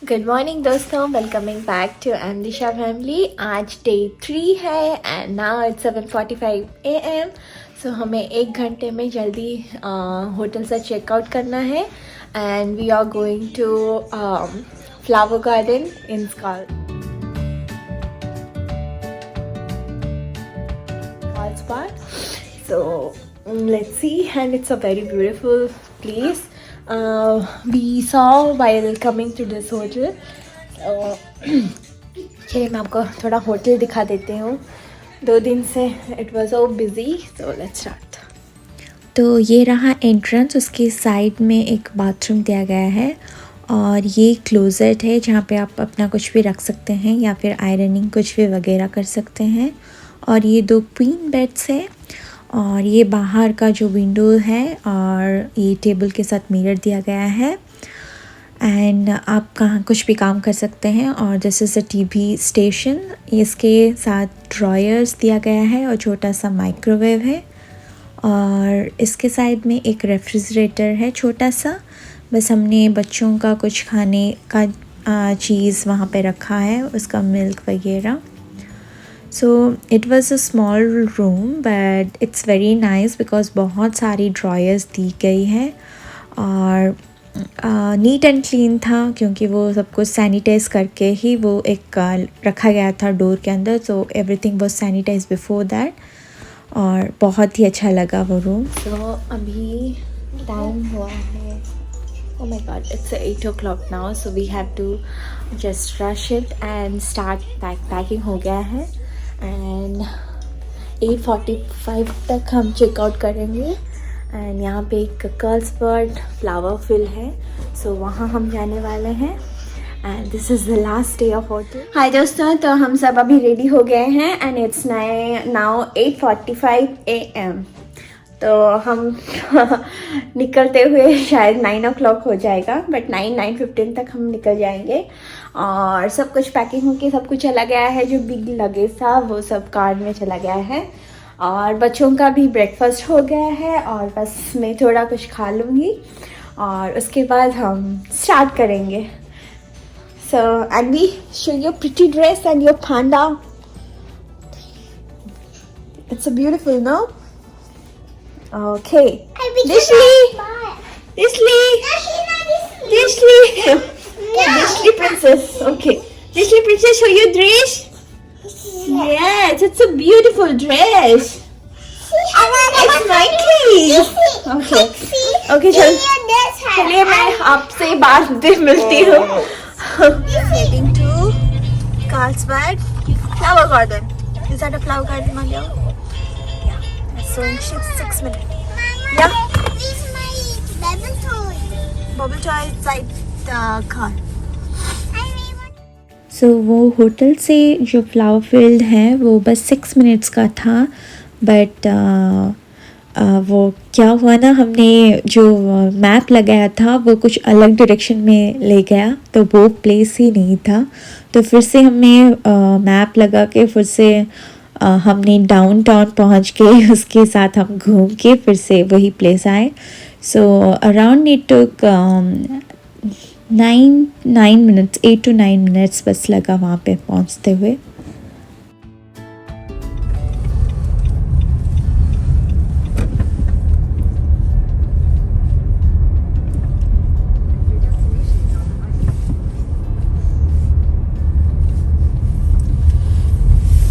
Good morning दोस्तों, welcoming back to एमदिशा family. आज day 3 है एंड नाउ इट्स 7:45 AM। सो हमें 1 घंटे में जल्दी होटल से चेकआउट करना है and we are going to flower garden in Carlsbad. So let's see, and it's a very beautiful place. We saw while coming to this hotel. So चलिए मैं आपको थोड़ा होटल दिखा देती हूँ। 2 दिन से it was so busy, so let's start. तो ये रहा एंट्रेंस, उसके साइड में एक बाथरूम दिया गया है और ये क्लोजेट है जहाँ पे आप अपना कुछ भी रख सकते हैं या फिर आयरनिंग कुछ भी वगैरह कर सकते हैं। और ये 2 क्वीन बेड्स है और ये बाहर का जो विंडो है और ये टेबल के साथ मिरर दिया गया है एंड आप कहाँ कुछ भी काम कर सकते हैं। और this is a TV station, इसके साथ ड्रॉयर्स दिया गया है और छोटा सा माइक्रोवेव है और इसके साइड में एक रेफ्रिजरेटर है छोटा सा। बस हमने बच्चों का कुछ खाने का चीज़ वहाँ पे रखा है, उसका मिल्क वगैरह। So it was a small room but it's very nice because बहुत सारी ड्रॉयर्स दी गई है और नीट एंड क्लीन था क्योंकि वो सब कुछ सैनिटाइज करके ही वो एक रखा गया था डोर के अंदर। So everything was sanitize before that और बहुत ही अच्छा लगा वो रूम। सो अभी टाइम हुआ है, oh my god, it's 8 o'clock now, so we have to just rush it and start packing हो गया है एंड 8:45 तक हम चेकआउट करेंगे। एंड यहाँ पे एक कार्ल्सबर्ड फ्लावर फील्ड है, सो वहाँ हम जाने वाले हैं and this is the last day of hotel. Hi दोस्तों, तो हम सब अभी रेडी हो गए हैं एंड इट्स नाउ 8:45 AM। तो हम निकलते हुए शायद 9 o'clock हो जाएगा, बट 9:15 तक हम निकल जाएंगे और सब कुछ पैकिंग होके सब कुछ चला गया है। जो बिग लगेज था वो सब कार में चला गया है और बच्चों का भी ब्रेकफास्ट हो गया है और बस मैं थोड़ा कुछ खा लूँगी और उसके बाद हम स्टार्ट करेंगे। सो Anvi, show your pretty dress and your panda. It's a beautiful, no? Okay. Dishley, princess. Okay. Dishley princess, show your dress. Yes, it's a beautiful dress. It's Nike. Okay. Okay, चलिए मैं आपसे बाद में मिलती हूँ। Heading to Carlsbad Flower Garden. Is that a flower garden, Malia? Yeah. So in 6 minutes. Yeah. Where's my bubble toy? Bubble toy inside the car. सो वो hotel से जो फ्लावर फील्ड है वो बस 6 मिनट्स का था बट वो क्या हुआ ना, हमने जो मैप लगाया था वो कुछ अलग डायरेक्शन में ले गया तो वो प्लेस ही नहीं था। तो फिर से हमने मैप लगा के फिर से हमने डाउनटाउन पहुंच के उसके साथ हम घूम के फिर से वही प्लेस आए। So around it took 9 minutes, 8 to 9 minutes बस लगा वहाँ पे पहुँचते हुए।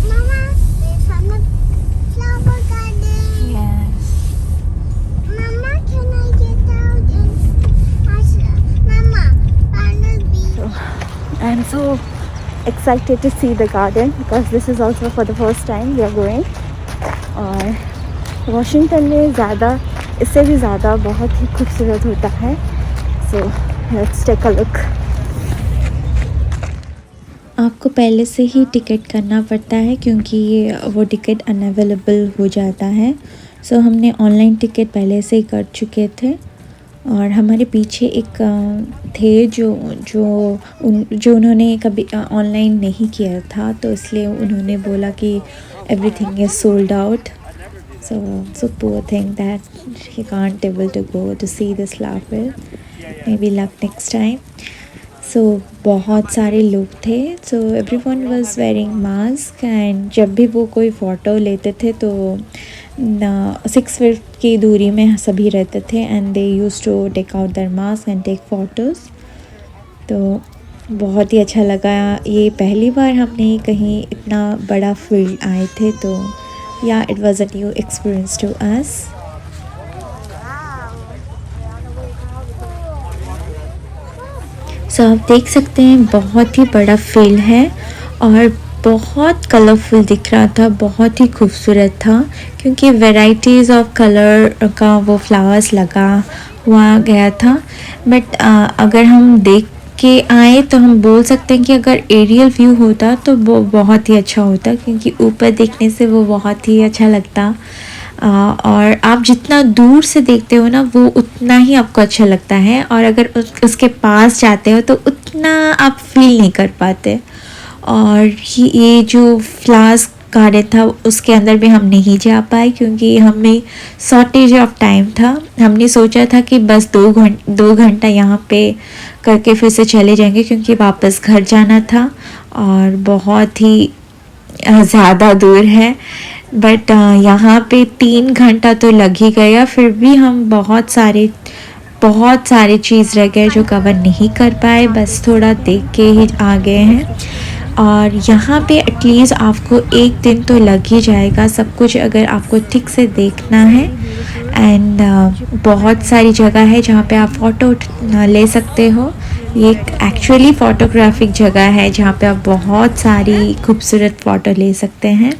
Mama, we're from the flower garden. Yes. Mama, can I get out and ask Mama, Panda Bee? I'm so excited to see the garden because this is also for the first time we are going. और Washington में ज़्यादा, इससे भी ज़्यादा बहुत ही खूबसूरत होता है। So let's take a look. आपको पहले से ही टिकट करना पड़ता है क्योंकि वो टिकट अनअवेलेबल हो जाता है। सो हमने ऑनलाइन टिकट पहले से ही कर चुके थे और हमारे पीछे एक थे जो उन्होंने कभी ऑनलाइन नहीं किया था तो इसलिए उन्होंने बोला कि everything is sold out. So poor thing that he can't able to go to see this flower. Maybe luck next time. सो बहुत सारे लोग थे, so everyone was wearing mask and जब भी वो कोई फ़ोटो लेते थे तो 6 फीट की दूरी में सभी रहते थे and they use to take out their mask and take photos. तो बहुत ही अच्छा लगा, ये पहली बार हमने कहीं इतना बड़ा फील्ड आए थे, तो या it was a new experience to us. So आप देख सकते हैं बहुत ही बड़ा फील्ड है और बहुत कलरफुल दिख रहा था, बहुत ही खूबसूरत था क्योंकि वैराइटीज़ ऑफ कलर का वो फ्लावर्स लगा हुआ गया था। बट अगर हम देख के आए तो हम बोल सकते हैं कि अगर एरियल व्यू होता तो वो बहुत ही अच्छा होता, क्योंकि ऊपर देखने से वो बहुत ही अच्छा लगता। और आप जितना दूर से देखते हो ना वो उतना ही आपको अच्छा लगता है, और अगर उसके पास जाते हो तो उतना आप फील नहीं कर पाते। और ये जो फ्लावर्स गार्डन था उसके अंदर भी हम नहीं जा पाए क्योंकि हमें शॉर्टेज ऑफ टाइम था। हमने सोचा था कि बस 2 घंटा यहाँ पे करके फिर से चले जाएंगे क्योंकि वापस घर जाना था और बहुत ही ज़्यादा दूर है। बट यहाँ पे 3 घंटा तो लग ही गया, फिर भी हम बहुत सारे चीज़ रह गए जो कवर नहीं कर पाए, बस थोड़ा देख के ही आ गए हैं। और यहाँ पे एटलीस्ट आपको 1 दिन तो लग ही जाएगा सब कुछ अगर आपको ठीक से देखना है। एंड बहुत सारी जगह है जहाँ पे आप फ़ोटो ले सकते हो। ये एक एक्चुअली फ़ोटोग्राफिक जगह है जहाँ पे आप बहुत सारी खूबसूरत फ़ोटो ले सकते हैं।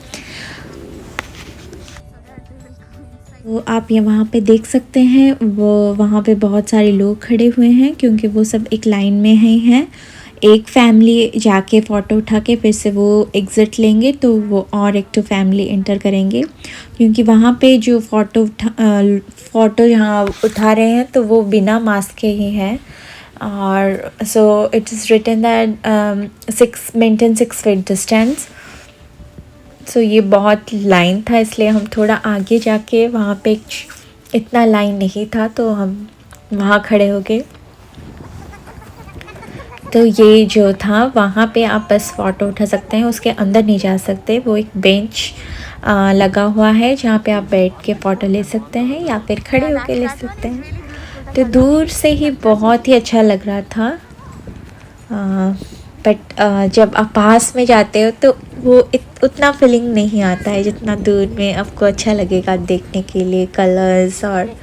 तो आप ये वहाँ पे देख सकते हैं, वो वहाँ पे बहुत सारे लोग खड़े हुए हैं क्योंकि वो सब एक लाइन में हैं। एक फैमिली जाके फ़ोटो उठा के फिर से वो एग्ज़िट लेंगे तो वो और एक तो फैमिली इंटर करेंगे, क्योंकि वहाँ पे जो फ़ोटो यहाँ उठा रहे हैं तो वो बिना मास्क के ही हैं। और so it is written that maintain 6 feet distance. So ये बहुत लाइन था इसलिए हम थोड़ा आगे जाके, वहाँ पे इतना लाइन नहीं था तो हम वहाँ खड़े हो गए। तो ये जो था वहाँ पे आप बस फ़ोटो उठा सकते हैं, उसके अंदर नहीं जा सकते। वो एक बेंच लगा हुआ है जहाँ पे आप बैठ के फ़ोटो ले सकते हैं या फिर खड़े होके ले सकते हैं। तो दूर से ही बहुत ही अच्छा लग रहा था, बट जब आप पास में जाते हो तो वो उतना फीलिंग नहीं आता है जितना दूर में आपको अच्छा लगेगा देखने के लिए कलर्स। और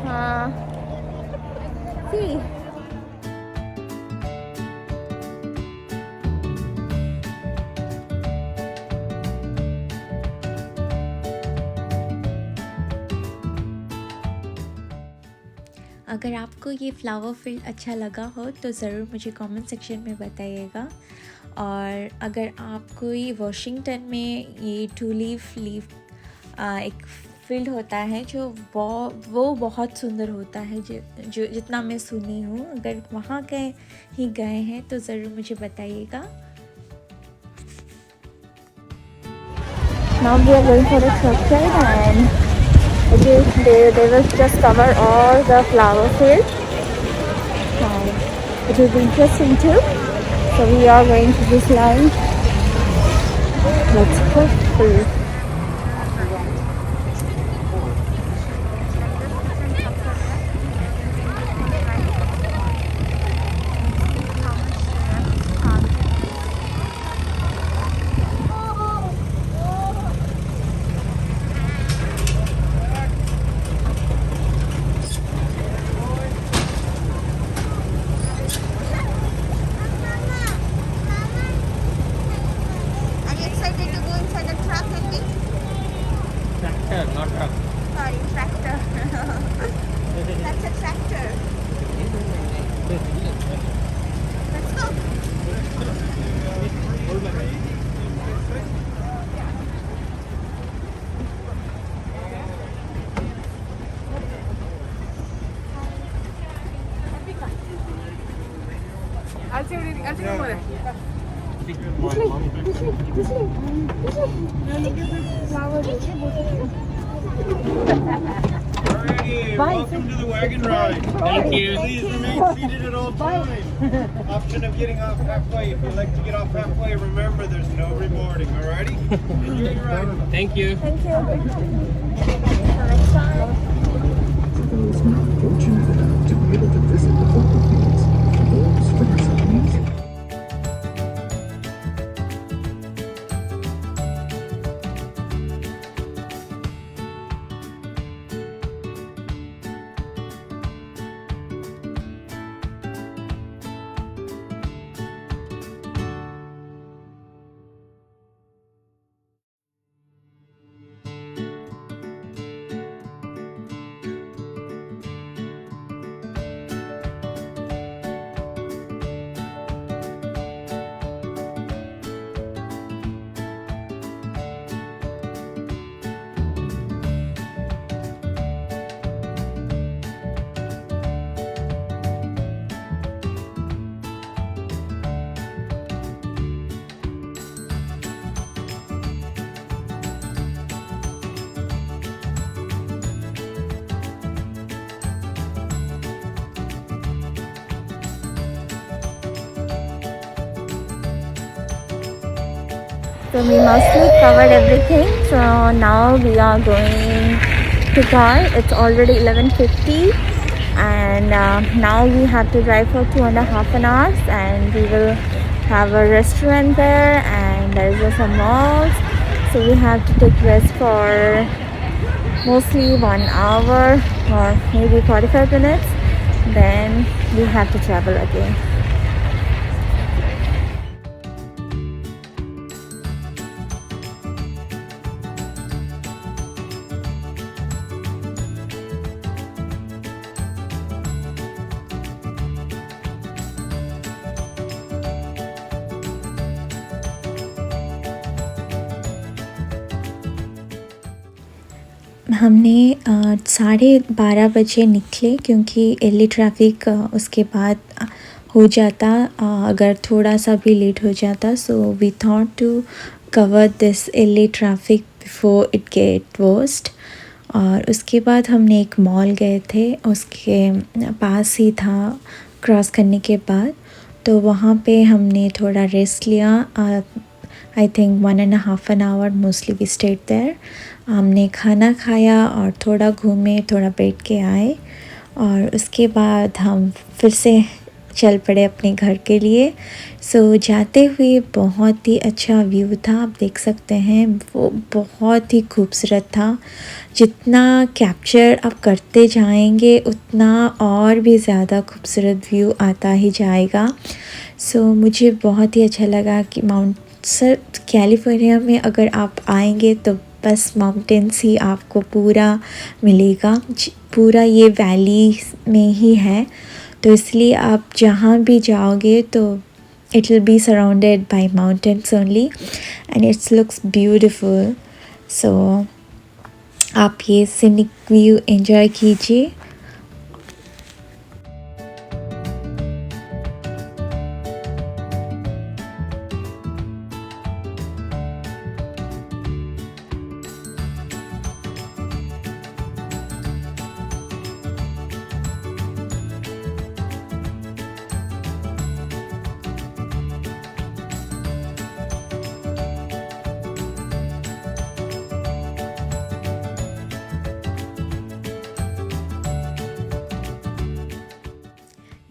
हाँ सी अगर आपको ये फ्लावर फील्ड अच्छा लगा हो तो ज़रूर मुझे कमेंट सेक्शन में बताइएगा। और अगर आपको ये वाशिंगटन में ये टूलिप एक फील्ड होता है जो वो बहुत सुंदर होता है, जो जितना मैं सुनी हूँ, अगर वहाँ ही गए हैं तो ज़रूर मुझे बताइएगा। Now we are going for a structure and they will just cover all the flower field. It will be interesting too. So we are going to this line. Let's go through. Alrighty, welcome to the wagon ride. Thank you. Please remain seated at all times. Option of getting off halfway. If you'd like to get off halfway, remember there's no reboarding. Alrighty? Enjoy your ride. Thank you. So we mostly covered everything. So now we are going to car. It's already 11:50, and now we have to drive for 2.5 hours, and we will have a restaurant there, and there's also some malls. So we have to take rest for mostly 1 hour or maybe 45 minutes. Then we have to travel again. हमने 12:30 बजे निकले क्योंकि early traffic उसके बाद हो जाता अगर थोड़ा सा भी लेट हो जाता. So we thought to cover this early traffic before it get worst. और उसके बाद हमने एक मॉल गए थे, उसके पास ही था क्रॉस करने के बाद. तो वहाँ पे हमने थोड़ा रेस्ट लिया. I think 1.5 hour mostly we stayed there. हमने खाना खाया और थोड़ा घूमे, थोड़ा बैठ के आए, और उसके बाद हम फिर से चल पड़े अपने घर के लिए. सो जाते हुए बहुत ही अच्छा व्यू था, आप देख सकते हैं. वो बहुत ही खूबसूरत था. जितना कैप्चर आप करते जाएंगे उतना और भी ज़्यादा खूबसूरत व्यू आता ही जाएगा. सो मुझे बहुत ही अच्छा लगा कि कैलिफोर्निया में अगर आप आएंगे तो बस माउंटेन्स ही आपको पूरा मिलेगा. पूरा ये वैली में ही है, तो इसलिए आप जहाँ भी जाओगे तो it will be surrounded by mountains only, and it's looks beautiful. So आप ये सीनिक व्यू एंजॉय कीजिए.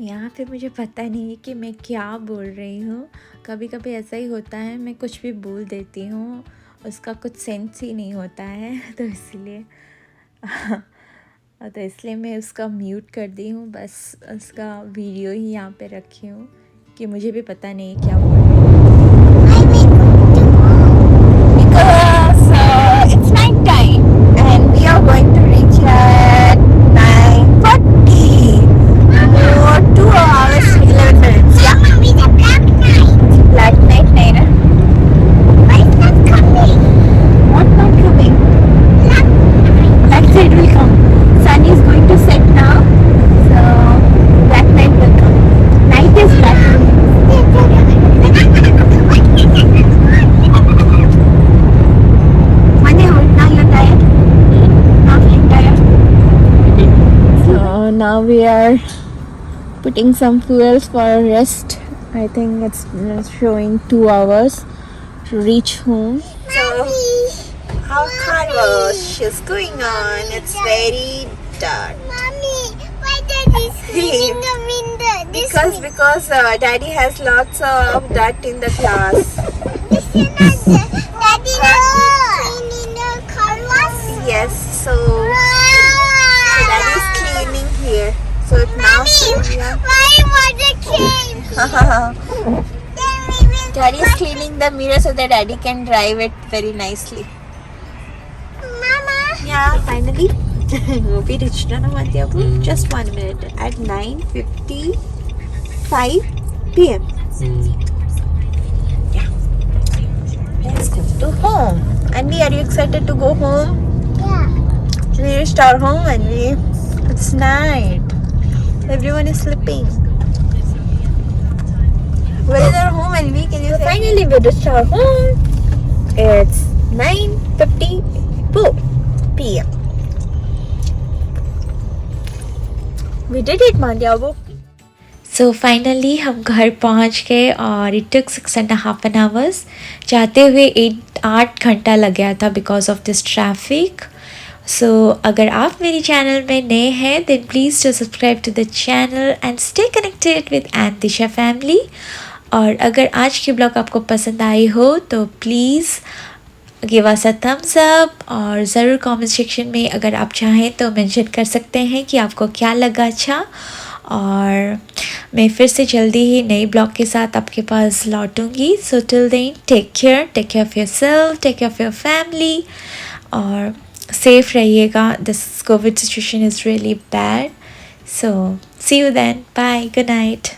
यहाँ पे मुझे पता नहीं है कि मैं क्या बोल रही हूँ. कभी कभी ऐसा ही होता है, मैं कुछ भी बोल देती हूँ, उसका कुछ सेंस ही नहीं होता है. तो इसलिए मैं उसका म्यूट कर दी हूँ. बस उसका वीडियो ही यहाँ पे रखी हूँ कि मुझे भी पता नहीं क्या बोल रही हूँ. Because it's night time and we are going to reach at 9:40. For 2 hours 11 minutes. Yeah. Mama, it's a black night. Black night, Naina. Why is not coming? What not coming? Black night. Black night will come. Sun is going to set now, so black night will come. Night is black. now we are putting some fuels for a rest. I think it's showing 2 hours to reach home. So how car wash is going on. It's very dark. Mommy, why daddy is cleaning the window? Because daddy has lots of dirt in the class. This is not daddy cleaning the car wash. Yes, so daddy is cleaning here. So it now Why water came? Then we will daddy is cleaning the mirror so that daddy can drive it very nicely. Mama. Yeah, finally we reached Madhyapu. Just 1 minute at 9:55 p.m. Yeah, let's go to home. Andy, are you excited to go home? Yeah. We reached our home and it's night. Everyone is sleeping. Where is our home, Andy? Can you say? Finally we reached our home. It's 9:52 p.m. We did it, Madhyapu. So finally हम घर पहुंच गए और it took 6.5 hours. जाते हुए 8 घंटा लग गया था because of this traffic. So अगर आप मेरे चैनल में नए हैं then please to subscribe to the channel and stay connected with Disha family. और अगर आज की ब्लॉग आपको पसंद आई हो तो please give us a thumbs up और ज़रूर कमेंट सेक्शन में अगर आप चाहें तो मेंशन कर सकते हैं कि आपको क्या लगा अच्छा. और मैं फिर से जल्दी ही नई ब्लॉग के साथ आपके पास लौटूंगी. So till then take care of yourself, take care of your family और सेफ रहिएगा. This covid situation is really bad. So see you then. Bye. Good night.